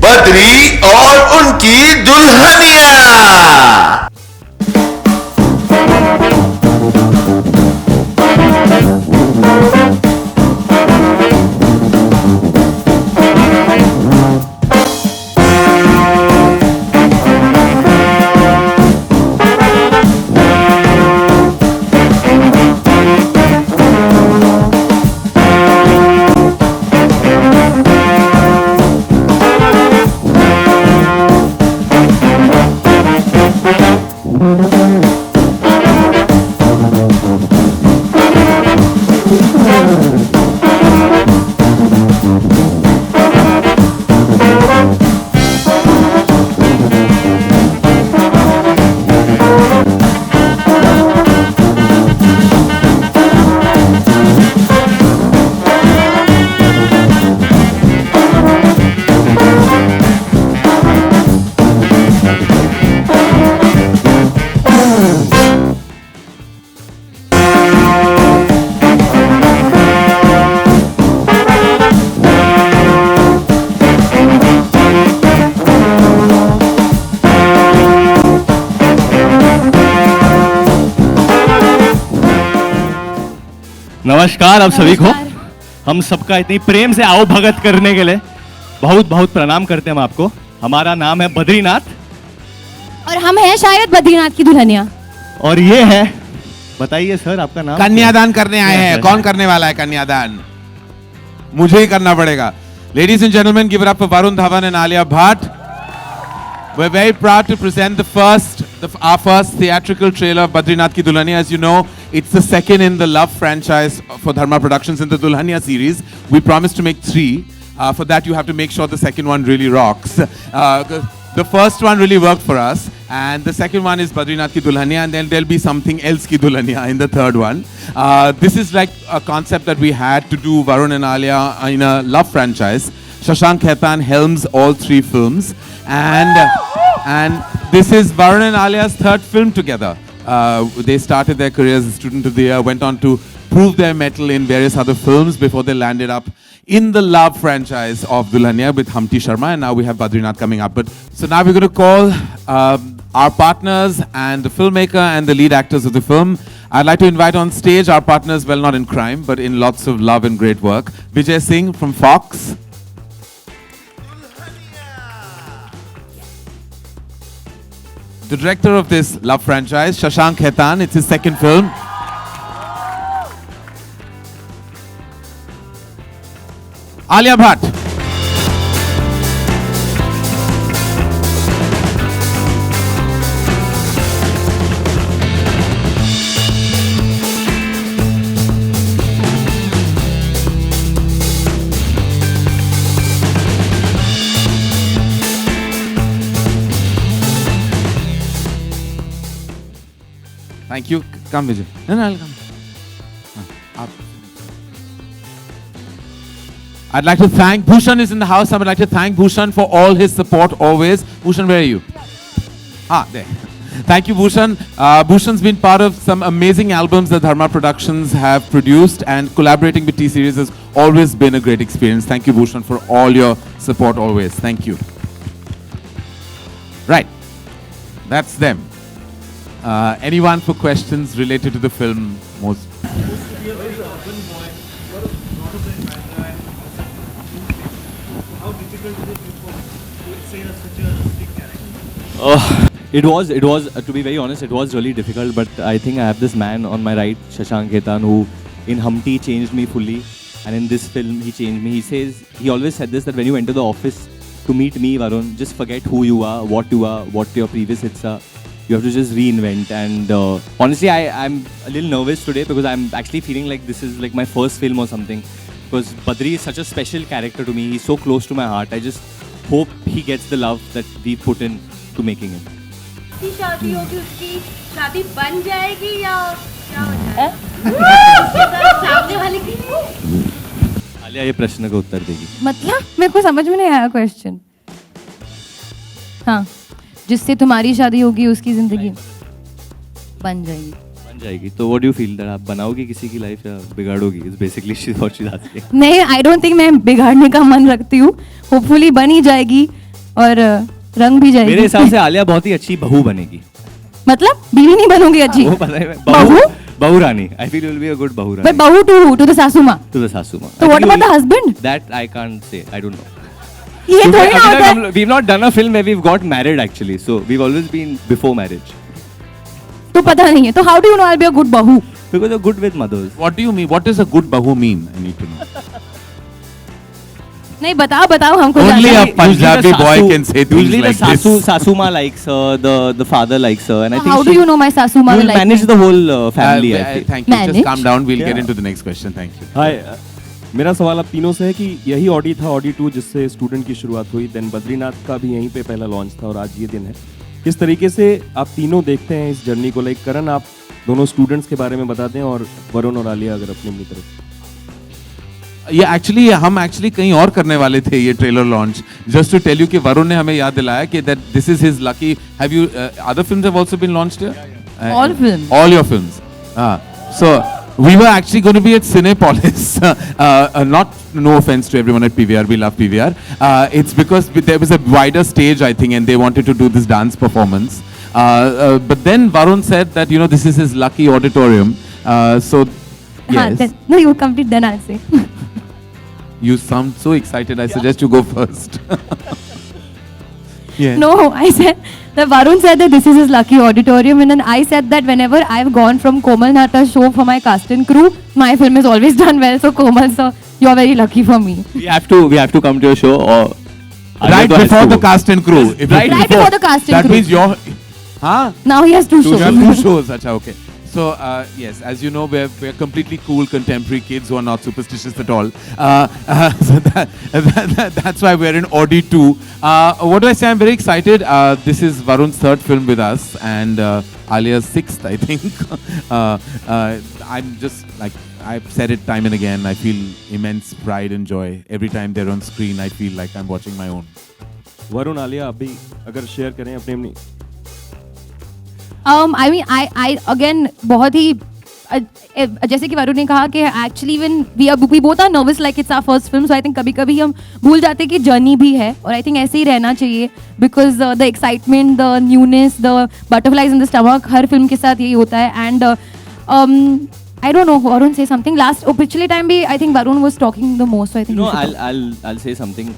बद्री और उनकी दुल्हनिया। नमस्कार आप सभी को। हम सबका इतनी प्रेम से आओ भगत करने के लिए बहुत बहुत प्रणाम करते हैं हम आपको। हमारा नाम है बद्रीनाथ और हम हैं शायद बद्रीनाथ की दुल्हनिया। और ये है, बताइए सर आपका नाम। कन्यादान करने आए हैं। कौन करने वाला है कन्यादान? मुझे ही करना पड़ेगा। Ladies and gentlemen, give it up for Varun Dhawan and Alia Bhatt. We're very proud to present our first theatrical trailer of Badrinath Ki Dulhaniya. As you know, it's the second in the Love franchise for Dharma Productions in the Dulhaniya series. We promised to make 3. For that, you have to make sure the second one really rocks. The first one really worked for us, and the second one is Badrinath Ki Dulhaniya, and then there'll be something else Ki Dulhaniya in the third one. This is like a concept that we had to do Varun and Alia in a Love franchise. Shashank Khaitan helms all 3 films, and this is Varun and Alia's third film together. They started their careers as Student of the Year, went on to prove their mettle in various other films before they landed up in the Love franchise of Dulhaniya with Humpty Sharma, and now we have Badrinath coming up. So now we're going to call our partners and the filmmaker and the lead actors of the film. I'd like to invite on stage our partners, well, not in crime, but in lots of love and great work. Vijay Singh from Fox. The director of this Love franchise, Shashank Khaitan. It's his second film. Alia Bhatt. Thank you. Come, Vijay. No, I'll come. I'd like to thank Bhushan is in the house. I would like to thank Bhushan for all his support always. Bhushan, where are you? There. Thank you, Bhushan. Bhushan's been part of some amazing albums that Dharma Productions have produced, and collaborating with T-Series has always been a great experience. Thank you, Bhushan, for all your support always. Thank you. Right. That's them. Anyone for questions related to the film? It was to be very honest, it was really difficult, but I think I have this man on my right, Shashank Khaitan, who in Humpty changed me fully, and in this film he changed me. He always said this, that when you enter the office to meet me, Varun, just forget who you are, what your previous hits are. You have to just reinvent, and honestly I'm a little nervous today because I'm actually feeling like this is like my first film or something, because Badri is such a special character to me. He's so close to my heart. I just hope he gets the love that we put in to making him. शादी होगी, उसकी शादी बन जाएगी या क्या हो जाएगा? सामने वाले की आलिया ये प्रश्न का उत्तर देगी। मतलब मेरे को समझ में नहीं आया क्वेश्चन। हाँ, जिससे तुम्हारी शादी होगी उसकी जिंदगी बन जाएगी। तो what do you feel that आप बनाओगे किसी की लाइफ या बिगाड़ोगी? Is basically what she is asking. नहीं, आई डोंट थिंक मैं बिगाड़ने का मन रखती हूँ। होपफुली बन ही जाएगी। और रंग भी मेरे जाएगी. हिसाब से आलिया बहुत ही अच्छी बहू बनेगी. मतलब बीवी नहीं बनोगी अच्छी. वो पता है बहू? बहू रानी. I feel you will be a good बहू But Rani. bahu to the सासू माँ. To the सासू माँ. So I what think about the you will- husband? That I can't say. I don't know. ये So थोड़ी ना होता है. we've not done a film where we've got married actually. So we've always been before marriage. तो पता नहीं है. तो how do you know I'll be a good bahu? Because you're good with mothers. What do you mean? What does a good bahu mean? I need to know. नहीं बताओ हमको. Only जानना a है. Punjabi boy can say things usually like the this. sasu ma likes her, the father likes her, and I think How do you know my sasu माँ you will will like manage me? the whole family. I feel. Thank you. Just Manage? calm down. We'll get Yeah. into the next question. Thank you. हाय मेरा सवाल आप तीनों से है कि यही Audi था, ऑडी 2 जिससे स्टूडेंट की शुरुआत हुई, देन बद्रीनाथ का भी यहीं पे पहला लॉन्च था और आज ये दिन है. किस तरीके से आप तीनों देखते हैं इस जर्नी को? लाइक करण, आप दोनों स्टूडेंट्स के बारे में बताते हैं और वरुण और आलिया अगर अपनी तरफ. ये एक्चुअली हम एक्चुअली कहीं और करने वाले थे ये trailer launch. Just to tell you कि वरुण ने हमें याद दिलाया कि that this is his lucky. Have you other films have also been launched here? All films. All your films. So we were actually going to be at Cinepolis. Not no offense to everyone at PVR, we love PVR. It's because there was a wider stage, I think, and they wanted to do this dance performance. But then Varun said that this is his lucky auditorium. So हाँ, yes, then, no, you complete, then I'll say. you sound so excited. I suggest you go first. Yeah. No, I said that Varun said that this is his lucky auditorium, and then I said that whenever I've gone from Komal Nata's show for my cast and crew, my film has always done well. So Komal, sir, you are very lucky for me. We have to come to your show or Right before the cast and crew. If Right Right before the cast and that crew. means your. Huh? Now he has two You shows. have two shows. Acha, okay. So yes, as you know, we're completely cool contemporary kids who are not superstitious at all. So that's why we're in Audi 2. What do I say? I'm very excited. This is Varun's third film with us and Alia's sixth, I think. I'm just like I've said it time and again. I feel immense pride and joy every time they're on screen. I feel like I'm watching my own. Varun, Alia, आप भी अगर share करें अपनी. I mean, I again बहुत ही जैसे कि वरुण ने कहा कि actually when we both are nervous like it's our first film, so I think कभी-कभी हम भूल जाते हैं कि जर्नी भी है और I think ऐसे ही रहना चाहिए because the excitement, the newness, the butterflies in the stomach her film के साथ यही होता है. And I don't know, Varun say something. पिछले time भी I think Varun was talking the most, so I think No, you should talk. I'll say something.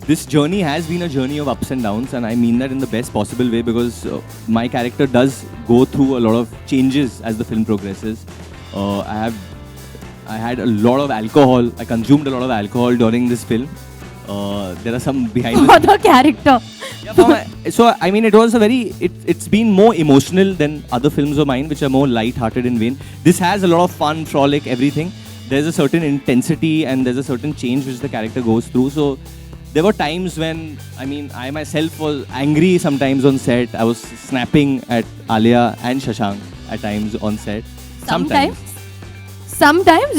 This journey has been a journey of ups and downs, and I mean that in the best possible way because my character does go through a lot of changes as the film progresses. I had a lot of alcohol. I consumed a lot of alcohol during this film. There are some behind. For the character. So I mean, it's been more emotional than other films of mine, which are more light-hearted in vein. This has a lot of fun, frolic, everything. There's a certain intensity and there's a certain change which the character goes through. So there were times when, I mean, I myself was angry sometimes on set. I was snapping at Alia and Shashank at times on set. Sometimes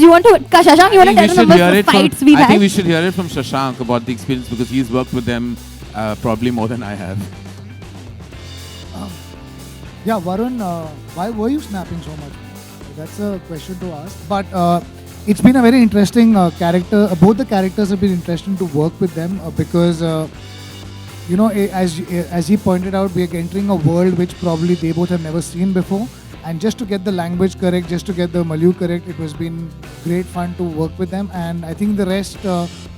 you want to, Shashank, you want to tell them about the fights we've I think had? we should hear it from Shashank about the experience because he's worked with them probably more than I have. Yeah, Varun, why were you snapping so much? That's a question to ask. But it's been a very interesting character. Both the characters have been interesting to work with them because, as he pointed out, we are entering a world which probably they both have never seen before. And just to get the language correct, just to get the Malayu correct, it has been great fun to work with them. And I think the rest,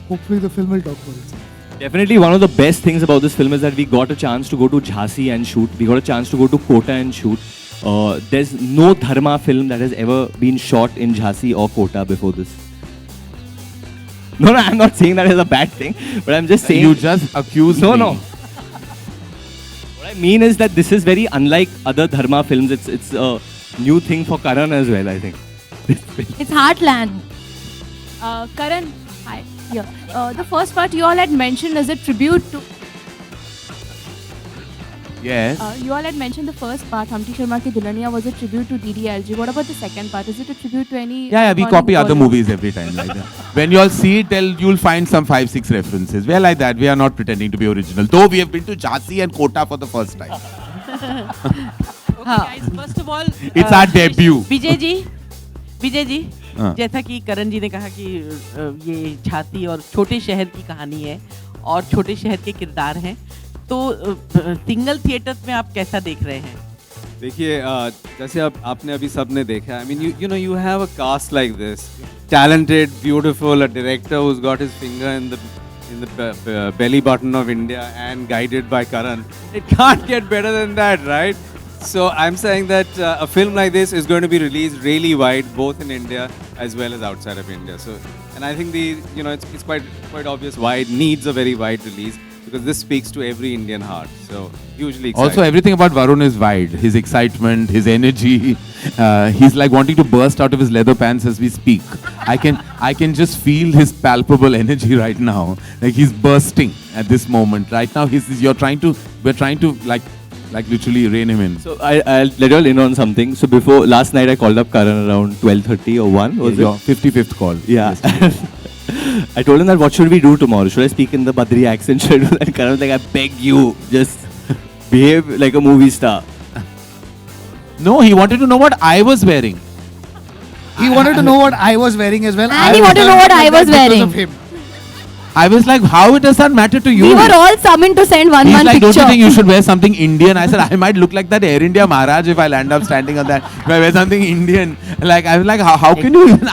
hopefully the film will talk for itself. Definitely one of the best things about this film is that we got a chance to go to Jhansi and shoot. We got a chance to go to Kota and shoot. There's no Dharma film that has ever been shot in Jhansi or Kota before this. No, I'm not saying that is a bad thing, but I'm just saying... You just accused me. No. What I mean is that this is very unlike other Dharma films. It's a new thing for Karan as well, I think. It's Heartland. Karan, hi. Yeah. The first part you all had mentioned as a tribute to... Yes. you all had mentioned the first part, Humpty Sharma Ki Dulhania, was a tribute to DDLG. What about the second part? Is it a tribute to any... Yeah, we iconic copy other Bollywood? movies every time like that. When you all see it, you'll find some 5-6 references. We're like that. We are not pretending to be original. Though we have been to Jhansi and Kota for the first time. Guys, first of all, It's our debut. Vijay ji हाँ. जैसा कि करण जी ने कहा कि ये झांसी और छोटे शहर की कहानी है और छोटे शहर के किरदार हैं, तो सिंगल थिएटर में आप कैसा देख रहे हैं? देखिए जैसे आपने अभी सबने देखा, I mean you know you have a cast like this, talented, beautiful, a director who's got his finger in the belly button of India and guided by Karan. It can't get better than that, right? So I'm saying that a film like this is going to be released really wide, both in India as well as outside of India. So, and I think it's quite obvious why it needs a very wide release, because this speaks to every Indian heart. So hugely excited. Also, everything about Varun is wide. His excitement, his energy. He's like wanting to burst out of his leather pants as we speak. I can just feel his palpable energy right now. Like he's bursting at this moment. Right now, we're trying to like literally rein him in. So I'll let you all in on something. So before last night, I called up Karan around 12:30 or 1. Was Your it? 55th call. Yeah. I told him that what should we do tomorrow? Should I speak in the Badri accent? Should I do that? Karan was like, I beg you, just behave like a movie star. No, he wanted to know what I was wearing. He wanted to know what I was wearing as well. And he wanted to know what I was because wearing. of him. I was like, how does that matter to you? We were all summoned to send He's one like, picture. don't you think you should wear something Indian? I said, I might look like that Air India Maharaj if I land up standing on that. If I wear something Indian. Like, I was like, how can you even?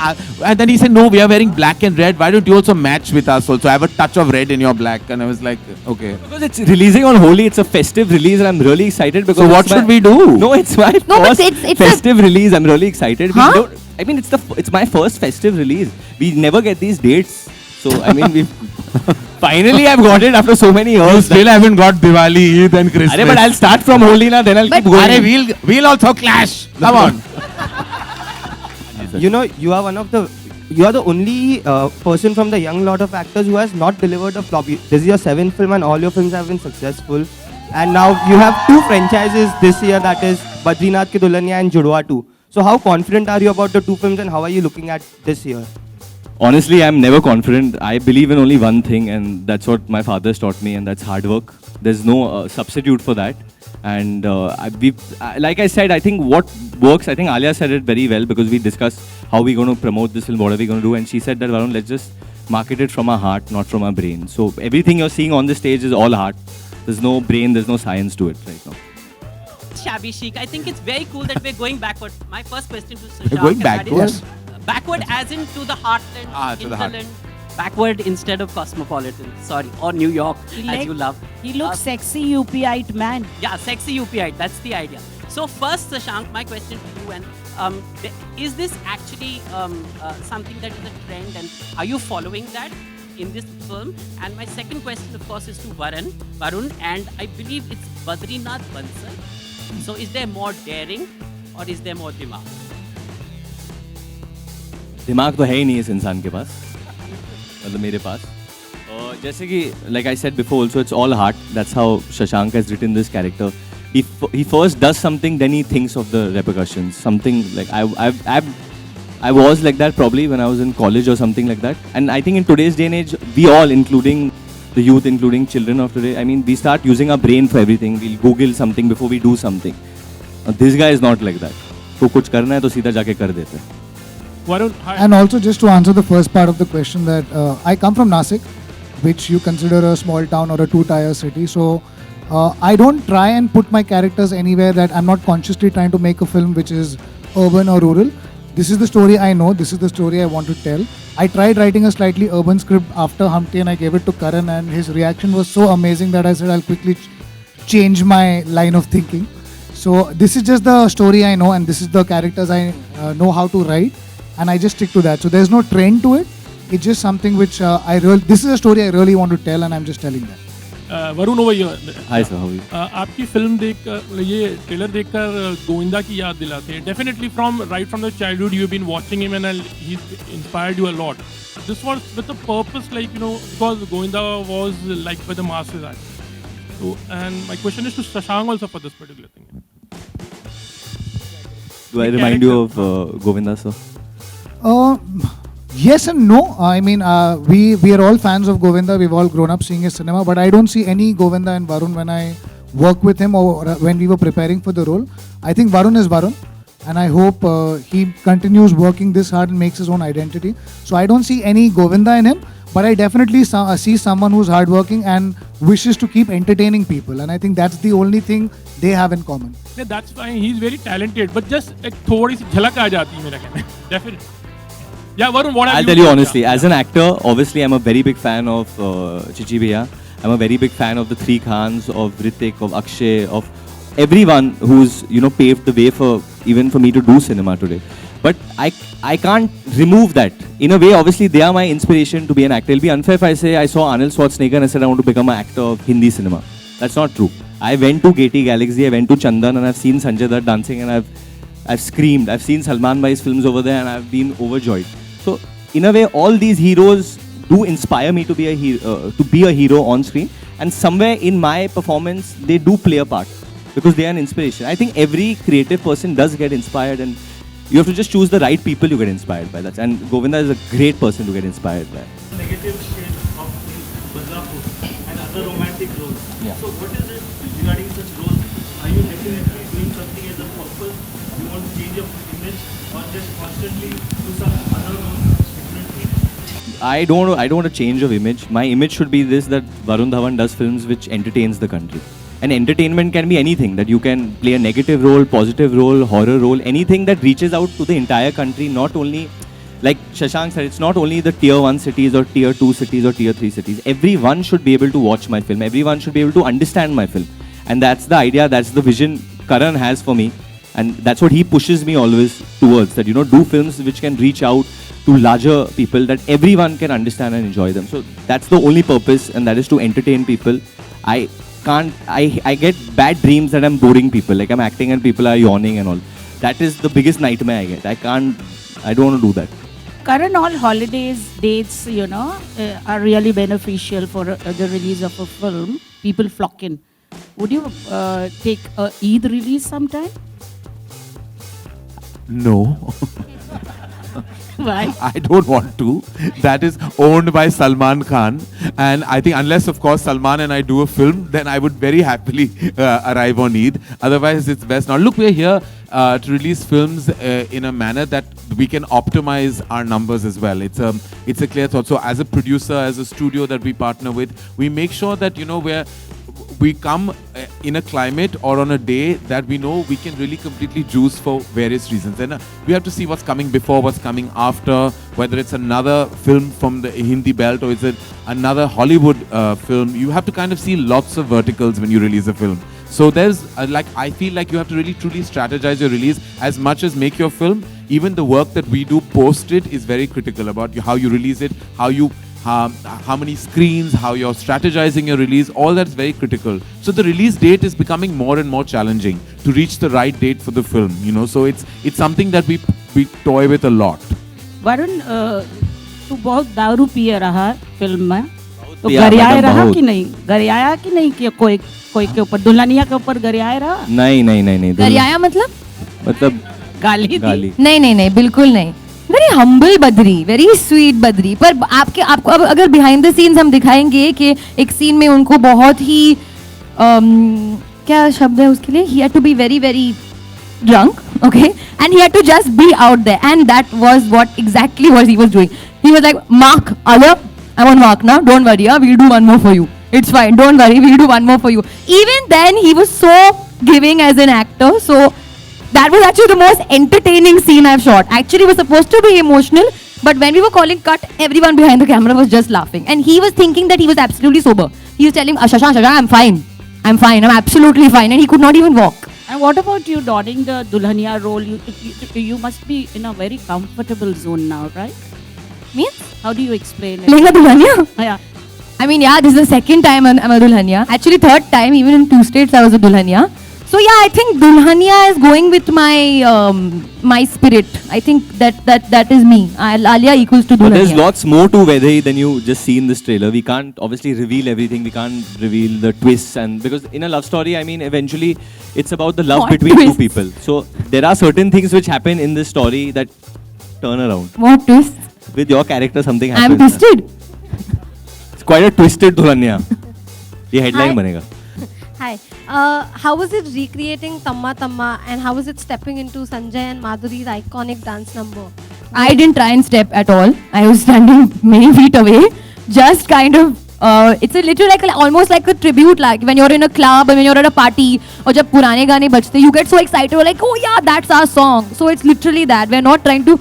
And then he said, no, we are wearing black and red. Why don't you also match with us also? I have a touch of red in your black. And I was like, okay. Because it's releasing on Holi, it's a festive release, and I'm really excited. Because So what it's my- should we do? No, it's my No, but first it's festive release. I'm really excited. Huh? I mean, it's my first festive release. We never get these dates. So, I mean, finally I've got it after so many You years. still haven't got Diwali, Eid and Christmas. Arey, but I'll start from Holi now, then I'll keep going. Arey, we'll also clash. Come on. You know, you are the only person from the young lot of actors who has not delivered a flop. This is your 7th film and all your films have been successful. And now you have 2 franchises this year, that is Badrinath Ki Dulhania and Judwaa 2. So how confident are you about the 2 films and how are you looking at this year? Honestly, I'm never confident. I believe in only one thing, and that's what my father's taught me, and that's hard work. There's no substitute for that. And like I said, I think what works, I think Alia said it very well, because we discussed how we're going to promote this film, what are we going to do, and she said that, Varun, let's just market it from our heart, not from our brain. So everything you're seeing on the stage is all heart. There's no brain, there's no science to it right now. Shabby chic. I think it's very cool that we're going backward. My first question to Shashank. We're going and that is, backwards? Backward as in to the heartland, To the heart. hinterland. Backward instead of cosmopolitan. Sorry, or New York, as you love. He looks sexy UPite man. Yeah, sexy UPI. That's the idea. So first, Shashank, my question to you, and is this actually something that is a trend, and are you following that in this film? And my second question, of course, is to Varun, and I believe it's Badrinath Bansal. So is there more daring, or is there more dimag? दिमाग तो है ही नहीं इस इंसान के पास, मतलब मेरे पास. जैसे कि like I said before also, it's all heart. That's how Shashank has written this character. He first does something, then he thinks of the repercussions. Something like I was like that probably when I was in college or something like that. And I think in today's day and age, we all, including the youth, including children of today, I mean, we start using our brain for everything. We'll Google something before we do something. This guy is not like that. तो कुछ करना है तो सीधा जाके कर देते हैं. Varun, hi. And also, just to answer the first part of the question, that I come from Nasik, which you consider a small town or a 2-tier city. So I don't try and put my characters anywhere that I'm not consciously trying to make a film which is urban or rural. This is the story I know. This is the story I want to tell. I tried writing a slightly urban script after Humpty, and I gave it to Karan, and his reaction was so amazing that I said I'll quickly change my line of thinking. So this is just the story I know, and this is the characters I know how to write. And I just stick to that. So there's no trend to it. It's just something which this is a story I really want to tell, and I'm just telling that. Varun over here. Hi sir, how are you? आपकी film देखकर, ये trailer देखकर गोविंदा की याद दिलाते हैं. Definitely from the childhood you've been watching him, and he's inspired you a lot. This was with a purpose, like, you know, because Govinda was liked by the masses actually. So, and my question is to Shashank also for this particular thing. Do I remind you of Govinda sir? Yes and no. I mean, we are all fans of Govinda. We've all grown up seeing his cinema, but I don't see any Govinda and Varun when I work with him or when we were preparing for the role. I think Varun is Varun, and I hope he continues working this hard and makes his own identity. So I don't see any Govinda in him, but I definitely see someone who's hardworking and wishes to keep entertaining people, and I think that's the only thing they have in common. Yeah, that's fine. He's very talented, but just एक थोड़ी सी झलक आ जाती है मेरा कहना. Definitely. Yeah, Varun, what have I'll tell you honestly, as an actor, obviously I'm a very big fan of Chichi Bhaiya. I'm a very big fan of the three Khans, of Hrithik, of Akshay, of everyone who's paved the way for even for me to do cinema today. But I can't remove that. In a way, obviously they are my inspiration to be an actor. It'll be unfair if I say I saw Arnold Schwarzenegger and I said I want to become an actor of Hindi cinema. That's not true. I went to Gaiety Galaxy, I went to Chandan, and I've seen Sanjay Dutt dancing, and I've screamed. I've seen Salman Bhai's films over there, and I've been overjoyed. So in a way, all these heroes do inspire me to be a hero on screen, and somewhere in my performance they do play a part because they are an inspiration. I think every creative person does get inspired, and you have to just choose the right people you get inspired by. And Govinda is a great person to get inspired by. Negative shade of Badlapur and other romantic roles. Yeah. So what is it regarding such roles? Are you definitely doing something as a purpose? You want to change your image, or just constantly do some other roles differently? I don't want a change of image. My image should be this, that Varun Dhawan does films which entertains the country. And entertainment can be anything, that you can play a negative role, positive role, horror role, anything that reaches out to the entire country, not only, like Shashank said, it's not only the tier 1 cities or tier 2 cities or tier 3 cities. Everyone should be able to watch my film. Everyone should be able to understand my film. And that's the idea, that's the vision Karan has for me. And that's what he pushes me always towards, that, do films which can reach out to larger people, that everyone can understand and enjoy them. So that's the only purpose, and that is to entertain people. I get bad dreams that I'm boring people, like I'm acting and people are yawning and all. That is the biggest nightmare I get. I don't want to do that. Karan, all holidays, dates, are really beneficial for the release of a film. People flock in. Would you take a Eid release sometime? No. Why? I don't want to. That is owned by Salman Khan. And I think unless, of course, Salman and I do a film, then I would very happily arrive on Eid. Otherwise, it's best not. Look, we're here to release films in a manner that we can optimize our numbers as well. It's a clear thought. So as a producer, as a studio that we partner with, we make sure that, we come in a climate or on a day that we know we can really completely juice for various reasons. And we have to see what's coming before, what's coming after, whether it's another film from the Hindi belt or is it another Hollywood film. You have to kind of see lots of verticals when you release a film. So there's I feel like you have to really truly strategize your release as much as make your film. Even the work that we do post it is very critical about how you release it, how many screens, how you're strategizing your release, all that's very critical. So the release date is becoming more and more challenging to reach the right date for the film, So it's something that we toy with a lot. Varun, तू बहुत दारू पिए रहा film में, तो गरियाए रहा कि नहीं? गरियाया कि नहीं कि कोई के ऊपर, दुल्हनिया के ऊपर गरियाए रहा? नहीं. गरियाया मतलब गाली दी? नहीं, बिल्कुल नहीं. Very humble Badri, very sweet Badri. पर आपको अब अगर बिहाइंड द सीन्स हम दिखाएंगे कि एक सीन में उनको बहुत ही क्या शब्द है उसके लिए, he had to be very very drunk, okay, and he had to just be out there, and that was exactly what he was doing. He was like, Mark, Alia, I'm on Mark now, don't worry, we'll do one more for you. It's fine, don't worry, we'll do one more for you. Even then, he was so giving as an actor, so that was actually the most entertaining scene I've shot. Actually, it was supposed to be emotional, but when we were calling cut, everyone behind the camera was just laughing. And he was thinking that he was absolutely sober. He was telling, Shashank, I'm fine, I'm absolutely fine. And he could not even walk. And what about you donning the Dulhania role? You must be in a very comfortable zone now, right? Means? How do you explain it? Like a Dulhania? Yeah. I mean, yeah, this is the second time I'm a Dulhania. Actually, third time, even in 2 states, I was a Dulhania. So yeah, I think Dulhania is going with my spirit. I think that is me. Alia equals to Dulhania. But there's lots more to Vedai than you just see in this trailer. We can't obviously reveal everything. We can't reveal the twists, and because in a love story, I mean, eventually it's about the love between two people. So there are certain things which happen in this story that turn around. What twist? With your character, something happens. I'm twisted. It's quite a twisted Dulhania. ये headline बनेगा. Hi. How was it recreating Tamma Tamma, and how was it stepping into Sanjay and Madhuri's iconic dance number? I didn't try and step at all. I was standing many feet away. just kind of it's a literally like almost like a tribute, like when you're in a club and when you're at a party और जब पुराने गाने बजते you get so excited, you're like, oh yeah, that's our song. So it's literally that. We're not trying to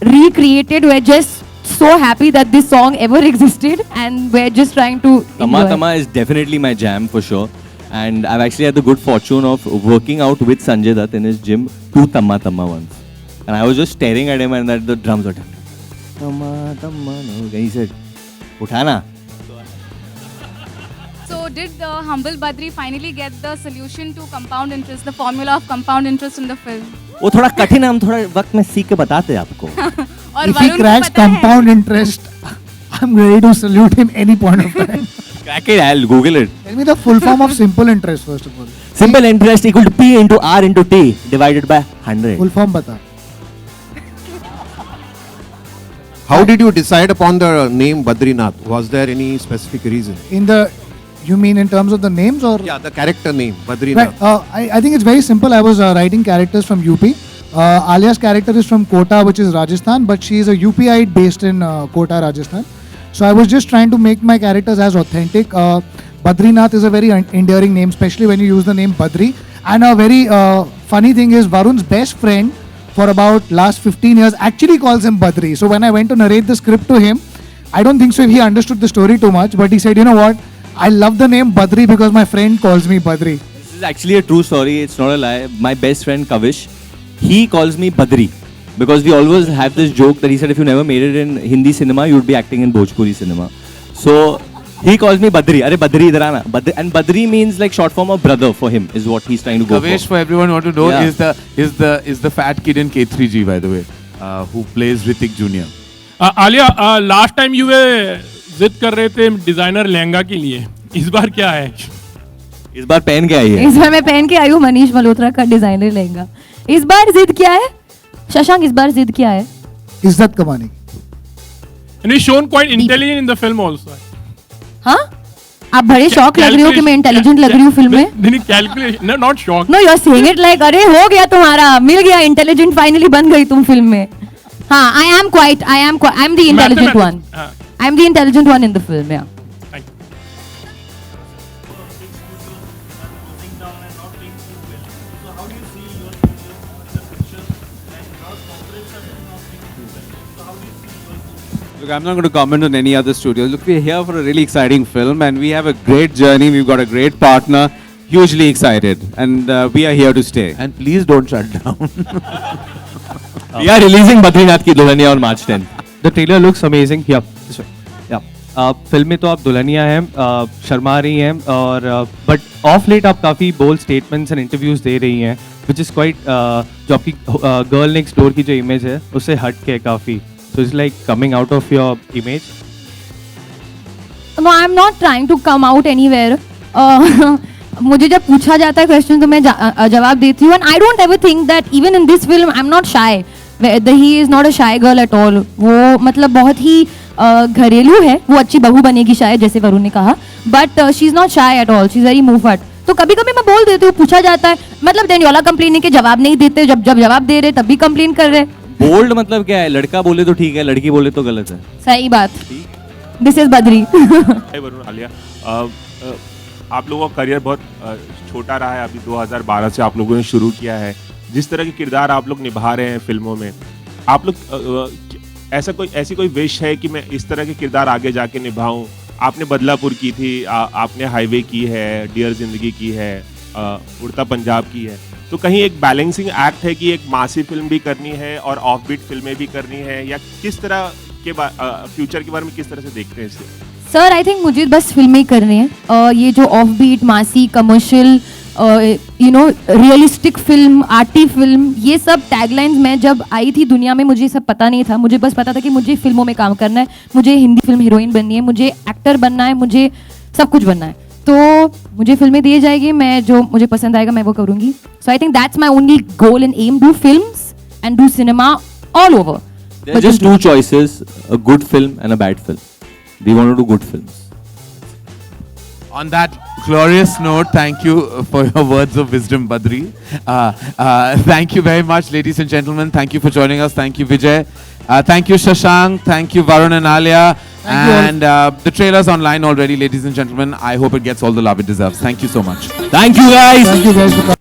recreate it, we're just so happy that this song ever existed and we're just trying to Tamma enjoy. Tamma is definitely my jam for sure. And I've actually had the good fortune of working out with Sanjay Dutt in his gym to Tamma Tamma once. And I was just staring at him and that the drums were Tamma Tamma. No. He said, Uthana. So did the humble Badri finally get the solution to compound interest, the formula of compound interest in the film? वो थोड़ा कठिन है, हम थोड़ा वक्त में सीख के बताते हैं आपको. और If he वरुण को cracks पता है? compound interest, I'm ready to salute him any point of time. Crack it, I'll Google it. Tell me the full form of simple interest first of all. Simple interest equal to P into R into T divided by 100. Full form bata. How did you decide upon the name Badrinath? Was there any specific reason? In the, you mean in terms of the names or? Yeah, the character name, Badrinath. Right. I think it's very simple. I was writing characters from UP. Alia's character is from Kota, which is Rajasthan, but she is a UPite based in Kota, Rajasthan. So I was just trying to make my characters as authentic. Badrinath is a very endearing name, especially when you use the name Badri. And a very funny thing is Varun's best friend for about last 15 years actually calls him Badri. So when I went to narrate the script to him, I don't think so if he understood the story too much, but he said, you know what, I love the name Badri because my friend calls me Badri. This is actually a true story, it's not a lie. My best friend Kavish, he calls me Badri. Because we always have this joke that he said if you never made it in Hindi cinema, you'd be acting in Bhojpuri cinema. So he calls me Badri. Arey Badri idhar aana. And Badri means like short form of brother for him is what he's trying to go Kavesh, for. for everyone want to know, Yeah. is the fat kid in K3G, by the way, who plays Hrithik Jr. Alia last time you जिद कर रहे थे designer lehenga के लिए, इस बार क्या है? इस बार पहन के आई है. इस बार मैं पहन के आई हूँ मनीष मल्होत्रा का डिजाइनर लहंगा. इस बार जिद क्या है शशांक? इस बार जिद क्या है? इज्जत कमाने की. And he's shown quite intelligent in the film also. हाँ? आप बड़े शौक लग रहे हो कि मैं इंटेलिजेंट लग रही हूँ फिल्म में? नहीं calculation, no not shock. No, you're saying it like अरे हो गया तुम्हारा, मिल गया, इंटेलिजेंट फाइनली बन गई तुम फिल्म में. हाँ, I'm the intelligent one. I'm the intelligent one in the film, yeah. Look, I'm not going to comment on any other studios. Look, we're here for a really exciting film and we have a great journey. We've got a great partner. Hugely excited. And we are here to stay. And please don't shut down. We are releasing Badrinath की Dulhania on March 10th. The trailer looks amazing. Yeah, this way. Yeah. Film में तो आप दुल्हनिया हैं, शर्मा रही हैं और but of late आप काफ़ी बोल्ड स्टेटमेंट्स एंड इंटरव्यूज दे रही हैं, विच इज़ क्वाइट जो आपकी गर्ल नेक्स्ट डोर की जो इमेज है उससे हट के काफ़ी. So it's like coming out of your image? No, I'm not trying to come out anywhere. मुझे जब पूछा जाता है क्वेश्चन तो मैं जवाब देती हूँ. And I don't ever think that even in this film I'm not shy. He is not a shy girl at all. वो मतलब बहुत ही घरेलू है. वो अच्छी बहू बनेगी शायद जैसे वरुण ने कहा. But she's not shy at all. She's very मुंहफट. तो कभी कभी मैं बोल देती हूँ, पूछा जाता है मतलब देने वाला कंप्लेन है कि जवाब नहीं देते, जब जवाब दे रहे तब भी कंप्लेन कर रहे. बोल्ड मतलब क्या है? लड़का बोले तो ठीक है, लड़की बोले तो गलत है. सही बात. This is Badri. वरुण, आलिया, आप लोगों का करियर बहुत छोटा रहा है. अभी 2012 से आप लोगों ने शुरू किया है. जिस तरह के किरदार आप लोग निभा रहे हैं फिल्मों में, आप लोग ऐसी कोई विश है कि मैं इस तरह के किरदार आगे जाके निभाऊं? आपने बदलापुर की थी, आपने हाईवे की है, डियर जिंदगी की है, उड़ता पंजाब की है. तो कहीं एक बैलेंसिंग एक्ट है कि एक मासी फिल्म भी करनी है और ऑफ बीट फिल्में भी करनी है, या किस तरह के फ्यूचर के बारे में किस तरह से देखते हैं इसे? सर आई थिंक मुझे बस फिल्में ही करनी है. ये जो off beat, massy, commercial, realistic film, arty film, ये सब टैगलाइंस मैं जब आई थी दुनिया में मुझे सब पता नहीं था. मुझे बस पता था कि मुझे फिल्मों में काम करना है, मुझे हिंदी फिल्म हीरोइन बननी है, मुझे एक्टर बनना है, मुझे सब कुछ बनना है. तो मुझे फिल्में दी जाएगी, मैं जो मुझे पसंद आएगा मैं वो करूँगी. So I think that's my only goal and aim, do films and do cinema all over. There are just two choices, a good film and a bad film. We want to do good films. On that glorious note, thank you for your words of wisdom, Badri. Thank you very much, ladies and gentlemen. Thank you for joining us. Thank you, Vijay. Thank you, Shashank. Thank you, Varun and Alia. And the trailer's online already, ladies and gentlemen. I hope it gets all the love it deserves. Thank you so much. Thank you guys. Thank you guys for coming.